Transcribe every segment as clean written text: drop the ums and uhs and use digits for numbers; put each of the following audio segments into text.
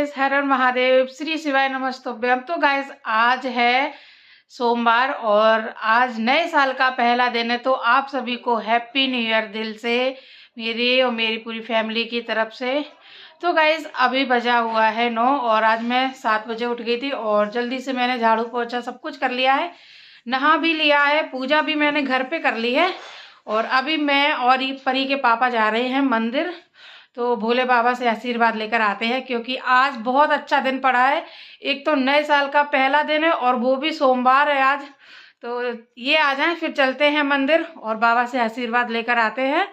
Guys, हर हर महादेव, श्री शिवाय नमस्तुभ्यम। तो guys आज है सोमवार और आज नए साल का पहला दिन है। तो आप सभी को हैप्पी न्यू ईयर दिल से, मेरी और मेरी पूरी फैमिली की तरफ से। तो गाइस अभी बजा हुआ है 9 और आज मैं 7 बजे उठ गई थी और जल्दी से मैंने झाड़ू पोछा सब कुछ कर लिया है, नहा भी लिया है, पूजा भी मैंने घर पे कर ली है। और अभी मैं और परी के पापा जा रहे हैं मंदिर, तो भोले बाबा से आशीर्वाद लेकर आते हैं क्योंकि आज बहुत अच्छा दिन पड़ा है। एक तो नए साल का पहला दिन है और वो भी सोमवार है आज। तो ये आ जाएं, फिर चलते हैं मंदिर और बाबा से आशीर्वाद लेकर आते हैं।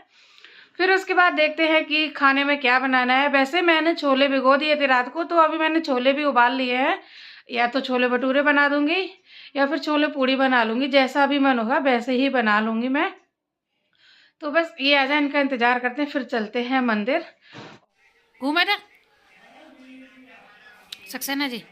फिर उसके बाद देखते हैं कि खाने में क्या बनाना है। वैसे मैंने छोले भिगो दिए थे रात को, तो अभी मैंने छोले भी उबाल लिए हैं। या तो छोले भटूरे बना दूंगी या फिर छोले पूड़ी बना लूँगी, जैसा भी मन होगा वैसे ही बना लूँगी मैं। तो बस ये आ जाए, इनका इंतजार करते हैं, फिर चलते हैं मंदिर। घूमे ना सक्सेना जी।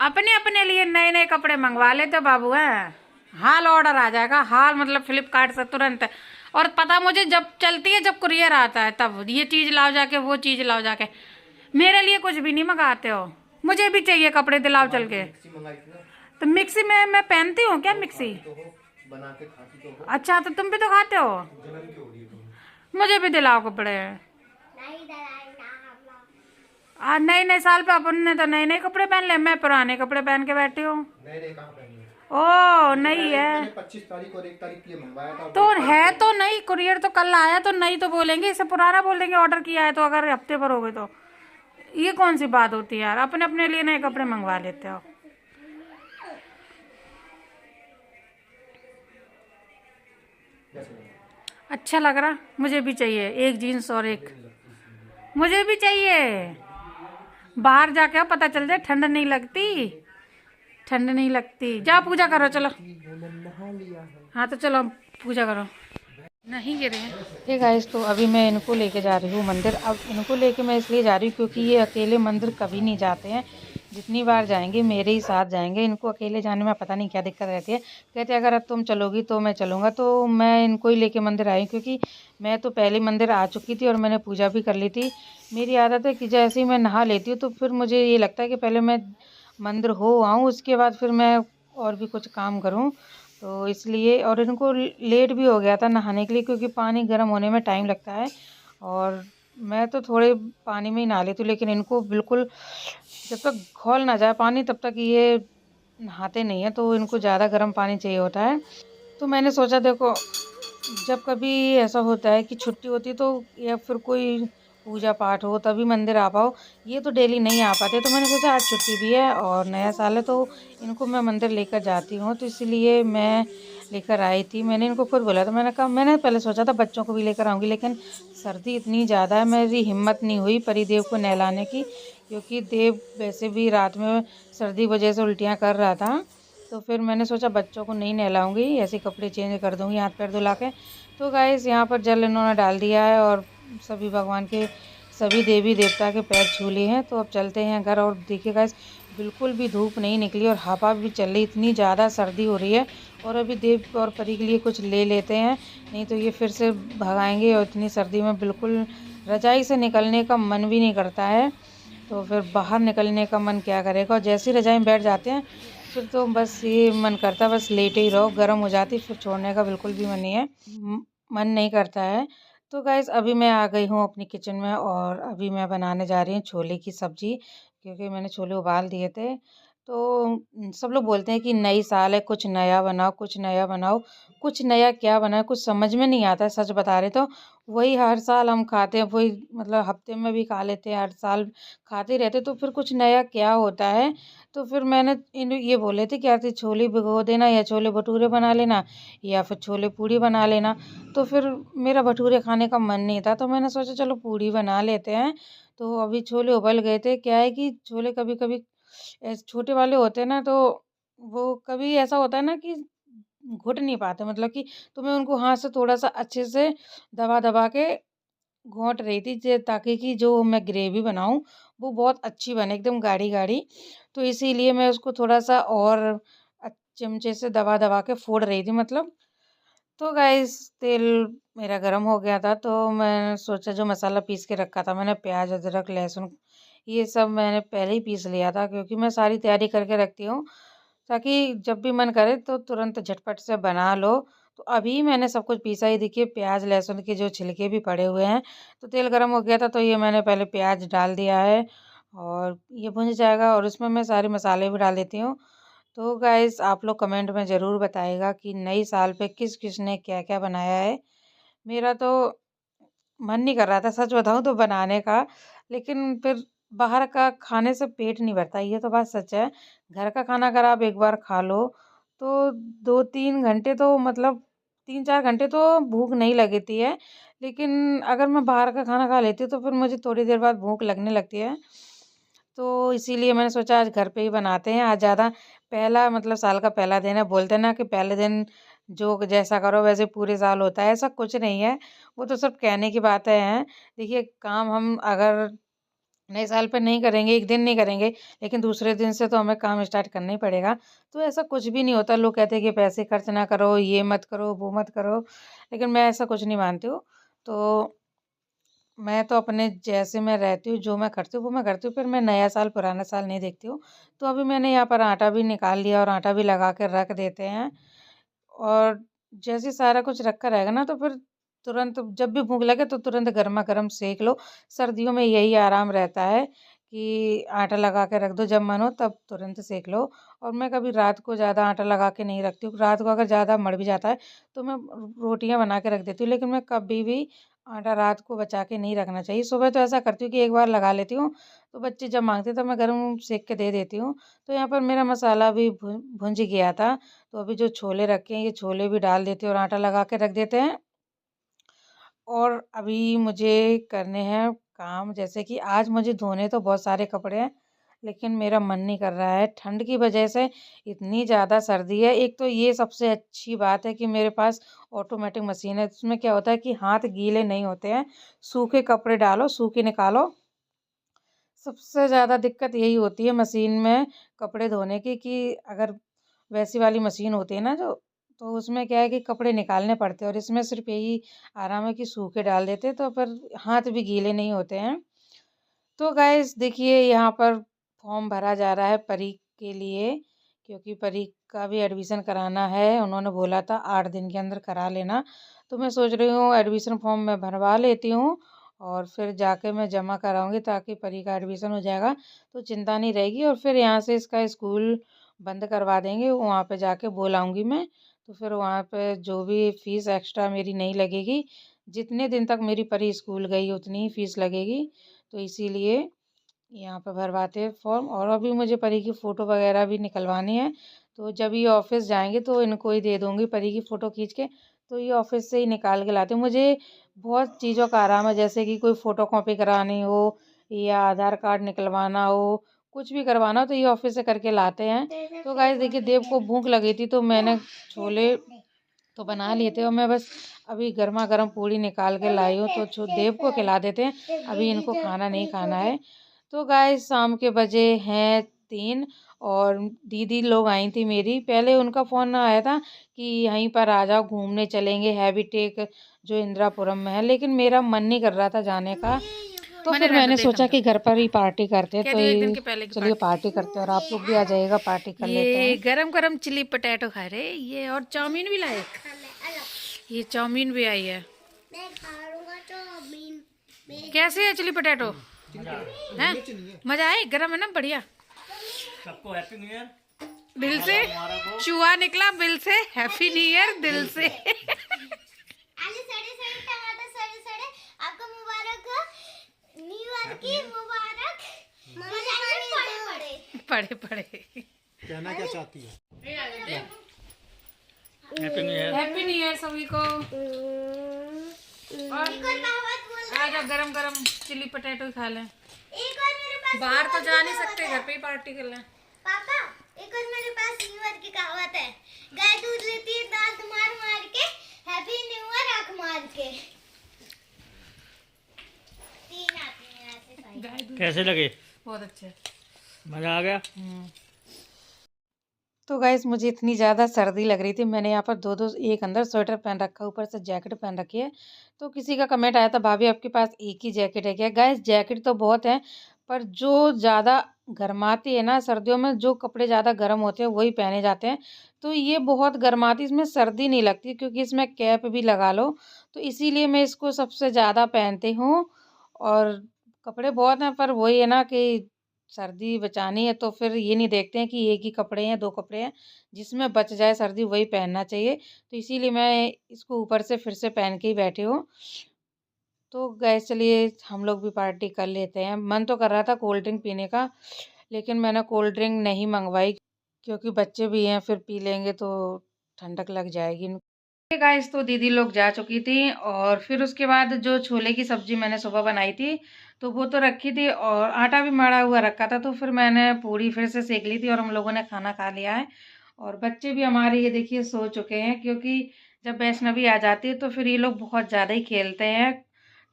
अपने अपने लिए नए नए कपड़े मंगवा लेते बाबू हैं। हाल ऑर्डर आ जाएगा, हाल मतलब फ्लिपकार्ट से तुरंत। और पता मुझे जब चलती है, जब कुरियर आता है तब ये चीज़ लाओ जाके, वो चीज़ लाओ जाके। मेरे लिए कुछ भी नहीं मंगाते हो, मुझे भी चाहिए कपड़े, दिलाओ चल के। तो मिक्सी में मैं पहनती हूँ क्या मिक्सी? बना के खाती तो हो। अच्छा, तो तुम भी तो खाते हो, जलन क्यों हो रही है तुम्हें? मुझे भी दिलाओ कपड़े। आज नए नए साल पे अपन ने तो नए नए कपड़े पहन ले, मैं पुराने कपड़े पहन के बैठी हूँ। नए नए कहाँ पहने? ओ नहीं है मैंने 25 तारीख और 1 तारीख के लिए मंगवाया था। तो है तो नहीं, कुरियर तो कल आया, तो नहीं तो बोलेंगे, इसे पुराना बोल देंगे ऑर्डर किया है। तो अगर हफ्ते भर हो गए तो ये कौन सी बात होती है यार, अपने अपने लिए नए कपड़े मंगवा लेते हो। अच्छा लग रहा, मुझे भी चाहिए एक जीन्स और एक, मुझे भी चाहिए। बाहर जाके पता चल जाए, ठंड नहीं लगती, ठंड नहीं लगती। जा पूजा करो चलो। हाँ तो चलो पूजा करो। नहीं गिरे हैं। ठीक है गाइस, तो अभी मैं इनको लेके जा रही हूँ मंदिर। अब इनको लेके मैं इसलिए जा रही हूँ क्योंकि ये अकेले मंदिर कभी नहीं जाते हैं। जितनी बार जाएंगे मेरे ही साथ जाएंगे। इनको अकेले जाने में पता नहीं क्या दिक्कत रहती है। कहते अगर अब तुम चलोगी तो मैं चलूँगा। तो मैं इनको ही लेके मंदिर आई क्योंकि मैं तो पहले मंदिर आ चुकी थी और मैंने पूजा भी कर ली थी। मेरी आदत है कि जैसे ही मैं नहा लेती हूँ तो फिर मुझे ये लगता है कि पहले मैं मंदिर हो आऊँ, उसके बाद फिर मैं और भी कुछ काम करूँ। तो इसलिए, और इनको लेट भी हो गया था नहाने के लिए क्योंकि पानी गर्म होने में टाइम लगता है। और मैं तो थोड़े पानी में ही नहा लेती हूँ, लेकिन इनको बिल्कुल जब तक खौल ना जाए पानी तब तक ये नहाते नहीं है। तो इनको ज़्यादा गर्म पानी चाहिए होता है। तो मैंने सोचा देखो, जब कभी ऐसा होता है कि छुट्टी होती है तो, या फिर कोई पूजा पाठ हो तभी मंदिर आ पाओ, ये तो डेली नहीं आ पाते। तो मैंने सोचा आज छुट्टी भी है और नया साल है तो इनको मैं मंदिर लेकर जाती हूँ। तो इसलिए मैं लेकर आई थी। मैंने इनको खुद बोला था, मैंने कहा, मैंने पहले सोचा था बच्चों को भी लेकर आऊँगी, लेकिन सर्दी इतनी ज़्यादा है, मेरी हिम्मत नहीं हुई परिदेव को नहलाने की क्योंकि देव वैसे भी रात में सर्दी वजह से उल्टियाँ कर रहा था। तो फिर मैंने सोचा बच्चों को नहीं नहलाऊंगी, ऐसे कपड़े चेंज कर दूंगी हाथ पैर धुला के। तो गाइस यहाँ पर जल इन्होंने डाल दिया है और सभी भगवान के, सभी देवी देवता के पैर छू लिए हैं। तो अब चलते हैं घर। और देखिए गाइस, बिल्कुल भी धूप नहीं निकली और हवा भी चल रही, इतनी ज़्यादा सर्दी हो रही है। और अभी देव और परी के लिए कुछ ले लेते हैं, नहीं तो ये फिर से भगाएंगे और इतनी सर्दी में बिल्कुल रजाई से निकलने का मन भी नहीं करता है। तो फिर बाहर निकलने का मन क्या करेगा। और जैसे ही रजाई में बैठ जाते हैं फिर तो बस ये मन करता बस लेटे ही रहो, गर्म हो जाती, फिर छोड़ने का बिल्कुल भी मन नहीं है, मन नहीं करता है। तो गाइस अभी मैं आ गई हूँ अपनी किचन में और अभी मैं बनाने जा रही हूँ छोले की सब्ज़ी क्योंकि मैंने छोले उबाल दिए थे। तो सब लोग बोलते हैं कि नई साल है, कुछ नया बनाओ, कुछ नया बनाओ। कुछ नया क्या बनाए कुछ समझ में नहीं आता है, सच बता रहे। तो वही हर साल हम खाते हैं, वही मतलब हफ्ते में भी खा लेते हैं, हर साल खाते रहते, तो फिर कुछ नया क्या होता है। तो फिर मैंने ये बोले थे कि यार छोले भिगो देना या छोले भटूरे बना लेना या फिर छोले पूड़ी बना लेना। तो फिर मेरा भटूरे खाने का मन नहीं था तो मैंने सोचा चलो पूड़ी बना लेते हैं। तो अभी छोले उबल गए थे। क्या है कि छोले कभी कभी छोटे वाले होते हैं ना, तो वो कभी ऐसा होता है ना कि घुट नहीं पाते, मतलब कि तुम्हें उनको हाथ से थोड़ा सा अच्छे से दबा दबा के घोंट रही थी ताकि कि जो मैं ग्रेवी बनाऊं वो बहुत अच्छी बने, एकदम गाढ़ी गाढ़ी। तो इसीलिए मैं उसको थोड़ा सा और चमचे से दबा दबा के फोड़ रही थी मतलब। तो गाइस तेल मेरा गर्म हो गया था, तो मैं सोचा जो मसाला पीस के रखा था मैंने, प्याज अदरक लहसुन ये सब मैंने पहले ही पीस लिया था, क्योंकि मैं सारी तैयारी करके रखती हूँ ताकि जब भी मन करे तो तुरंत झटपट से बना लो। तो अभी मैंने सब कुछ पीसा ही, देखिए प्याज लहसुन के जो छिलके भी पड़े हुए हैं। तो तेल गर्म हो गया था तो ये मैंने पहले प्याज डाल दिया है और ये भुन जाएगा और इसमें मैं सारे मसाले भी डाल देती हूँ। तो गाइस आप लोग कमेंट में ज़रूर बताइएगा कि नई साल पे किस किस ने क्या क्या बनाया है। मेरा तो मन नहीं कर रहा था सच बताऊँ तो बनाने का, लेकिन फिर बाहर का खाने से पेट नहीं भरता, ये तो बात सच है। घर का खाना अगर आप एक बार खा लो तो 2-3 घंटे तो मतलब 3-4 घंटे तो भूख नहीं लगती है। लेकिन अगर मैं बाहर का खाना खा लेती हूँ तो फिर मुझे थोड़ी देर बाद भूख लगने लगती है। तो इसीलिए मैंने सोचा आज घर पे ही बनाते हैं। आज ज़्यादा पहला मतलब साल का पहला दिन है, बोलते हैं ना कि पहले दिन जो जैसा करो वैसे पूरे साल होता है, ऐसा कुछ नहीं है। वो तो सब कहने की बातें हैं। देखिए काम हम अगर नए साल पे नहीं करेंगे, एक दिन नहीं करेंगे, लेकिन दूसरे दिन से तो हमें काम स्टार्ट करना ही पड़ेगा। तो ऐसा कुछ भी नहीं होता। लोग कहते हैं कि पैसे खर्च ना करो, ये मत करो, वो मत करो, लेकिन मैं ऐसा कुछ नहीं मानती हूँ। तो मैं तो अपने जैसे मैं रहती हूँ, जो मैं करती हूँ वो मैं करती हूँ, फिर मैं नया साल पुराना साल नहीं देखती हूँ। तो अभी मैंने यहाँ पर आटा भी निकाल लिया और आटा भी लगा के रख देते हैं। और जैसे सारा कुछ रखा रहेगा ना तो फिर तुरंत जब भी भूख लगे तो तुरंत गरमा-गरम सेक लो। सर्दियों में यही आराम रहता है कि आटा लगा के रख दो, जब मन हो तब तुरंत सेक लो। और मैं कभी रात को ज़्यादा आटा लगा के नहीं रखती हूँ। रात को अगर ज़्यादा मर भी जाता है तो मैं रोटियाँ बना के रख देती हूँ, लेकिन मैं कभी भी आटा रात को बचा के नहीं रखना चाहिए। सुबह तो ऐसा करती हूँ कि एक बार लगा लेती हूँ, तो बच्चे जब माँगते हैं तो मैं गरम सेक के दे देती हूँ। तो यहाँ पर मेरा मसाला भी भुन गया था। तो अभी जो छोले रखे हैं ये छोले भी डाल देते हैं और आटा लगा के रख देते हैं। और अभी मुझे करने हैं काम, जैसे कि आज मुझे धोने तो बहुत सारे कपड़े हैं, लेकिन मेरा मन नहीं कर रहा है ठंड की वजह से। इतनी ज़्यादा सर्दी है। एक तो ये सबसे अच्छी बात है कि मेरे पास ऑटोमेटिक मशीन है, इसमें क्या होता है कि हाथ गीले नहीं होते हैं। सूखे कपड़े डालो, सूखे निकालो। सबसे ज़्यादा दिक्कत यही होती है मशीन में कपड़े धोने की, कि अगर वैसी वाली मशीन होती है ना जो, तो उसमें क्या है कि कपड़े निकालने पड़ते हैं, और इसमें सिर्फ यही आराम है कि सूखे डाल देते हैं तो फिर हाथ भी गीले नहीं होते हैं। तो गाइस देखिए यहाँ पर फॉर्म भरा जा रहा है परी के लिए, क्योंकि परी का भी एडमिशन कराना है। उन्होंने बोला था 8 दिन के अंदर करा लेना। तो मैं सोच रही हूँ एडमिशन फॉर्म मैं भरवा लेती हूँ और फिर जाके मैं जमा कराऊंगी, ताकि परी का एडमिशन हो जाएगा तो चिंता नहीं रहेगी। और फिर यहाँ से इसका स्कूल बंद करवा देंगे, वहाँ पे जाके बोल आऊँगी मैं। तो फिर वहाँ पे जो भी फीस एक्स्ट्रा मेरी नहीं लगेगी, जितने दिन तक मेरी परी स्कूल गई उतनी ही फीस लगेगी। तो इसीलिए यहाँ पे भरवाते हैं फॉर्म। और अभी मुझे परी की फ़ोटो वगैरह भी निकलवानी है, तो जब ये ऑफिस जाएंगे तो इनको ही दे दूँगी परी की फ़ोटो खींच के। तो ये ऑफिस से ही निकाल के लाते हैं। मुझे बहुत चीज़ों का आराम है, जैसे कि कोई फ़ोटो कॉपी करानी हो या आधार कार्ड निकलवाना हो, कुछ भी करवाना हो तो ये ऑफिस से करके लाते हैं। तो गाइस देखिए देव को भूख लगी थी तो मैंने छोले तो बना लिए थे, और मैं बस अभी गर्मा गर्म पूड़ी निकाल के लाई हूँ, तो देव को खिला देते हैं, अभी इनको खाना नहीं खाना है। तो गाइस शाम के बजे हैं 3 और दीदी लोग आई थी मेरी। पहले उनका फ़ोन आया था कि यहीं पर आ जाओ घूमने चलेंगे हैबिटेक जो इंदिरापुरम में है, लेकिन मेरा मन नहीं कर रहा था जाने का। तो फिर मैंने सोचा कि घर पर ही पार्टी करते हैं, तो एक दिन ये के पहले की चलिए पार्टी करते हैं और आप लोग भी आ जाइएगा, पार्टी कर लेते ये हैं। गरम गरम चिली पटेटो खा रहे ये, और चाउमीन भी लाए। ये चाउमीन भी आई है। मैं खाऊंगा चाउमीन। कैसे है चिली पटेटो? हैं? मजा आए? गरम है ना? बढ़िया। सबको हैप्पी न्यू ईयर। दिल से चूहा निकला, बिल से हैप्पी न्यू ईयर दिल से। आलू सड़े सड़े टमाटर सड़े सड़े आपको मुबारक हो, न्यू ईयर की मुबारक। पड़े पड़े कहना क्या चाहती है? Happy new year. Happy new year सभी को। और आज गरम गरम चिली पटेटो खा लें। एक और मेरे पास बाहर तो जा नहीं सकते, घर पे ही पार्टी कर लें। पापा, एक और मेरे पास न्यू ईयर की कहावत है, गाय दूध लेती है दांत मार मार के, हैप्पी न्यू ईयर आंख मार के। गाय दूध कैसे लगे? बहुत अच्छे। मजा आ गया? तो गाइस मुझे इतनी ज़्यादा सर्दी लग रही थी, मैंने यहाँ पर दो एक अंदर स्वेटर पहन रखा, ऊपर से जैकेट पहन रखी है। तो किसी का कमेंट आया था, भाभी आपके पास एक ही जैकेट है क्या? गाइस जैकेट तो बहुत है, पर जो ज़्यादा गर्माती है ना सर्दियों में, जो कपड़े ज़्यादा गर्म होते हैं वही पहने जाते हैं। तो ये बहुत गर्माती, इसमें सर्दी नहीं लगती क्योंकि इसमें कैप भी लगा लो, तो इसीलिए मैं इसको सबसे ज़्यादा पहनती हूँ। और कपड़े बहुत हैं, पर वही है ना कि सर्दी बचानी है तो फिर ये नहीं देखते हैं कि एक ही कपड़े हैं, 2 कपड़े हैं, जिसमें बच जाए सर्दी वही पहनना चाहिए। तो इसीलिए मैं इसको ऊपर से फिर से पहन के ही बैठी हूँ। तो गैस चलिए हम लोग भी पार्टी कर लेते हैं। मन तो कर रहा था कोल्ड ड्रिंक पीने का, लेकिन मैंने कोल्ड ड्रिंक नहीं मंगवाई क्योंकि बच्चे भी हैं, फिर पी लेंगे तो ठंडक लग जाएगी। गाइस तो दीदी लोग जा चुकी थी और फिर उसके बाद जो छोले की सब्जी मैंने सुबह बनाई थी तो वो तो रखी थी और आटा भी मड़ा हुआ रखा था, तो फिर मैंने पूरी फिर से सेक ली थी और हम लोगों ने खाना खा लिया है। और बच्चे भी हमारे ये देखिए सो चुके हैं, क्योंकि जब वैष्णवी आ जाती है तो फिर ये लोग बहुत ज़्यादा ही खेलते हैं।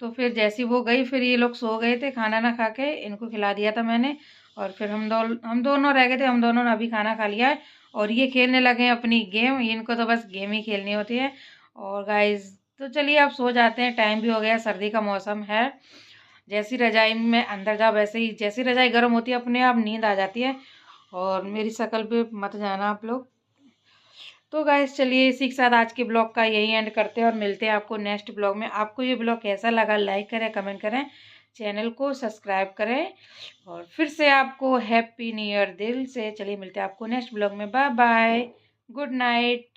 तो फिर जैसी वो गई फिर ये लोग सो गए थे, खाना ना खा के इनको खिला दिया था मैंने। और फिर हम दोनों रह गए थे, हम दोनों ने अभी खाना खा लिया है और ये खेलने लगे हैं अपनी गेम। इनको तो बस गेम ही खेलनी होती है। और गाइस तो चलिए अब सो जाते हैं, टाइम भी हो गया, सर्दी का मौसम है। जैसी रजाई में अंदर जाओ वैसे ही, जैसी रजाई गर्म होती है अपने आप नींद आ जाती है। और मेरी शक्ल पे मत जाना आप लोग। तो गाइस चलिए इसी के साथ आज के ब्लॉग का यही एंड करते हैं और मिलते हैं आपको नेक्स्ट ब्लॉग में। आपको ये ब्लॉग कैसा लगा लाइक करें, कमेंट करें, चैनल को सब्सक्राइब करें। और फिर से आपको हैप्पी न्यू ईयर दिल से। चलिए मिलते हैं आपको नेक्स्ट ब्लॉग में। Bye bye, good night.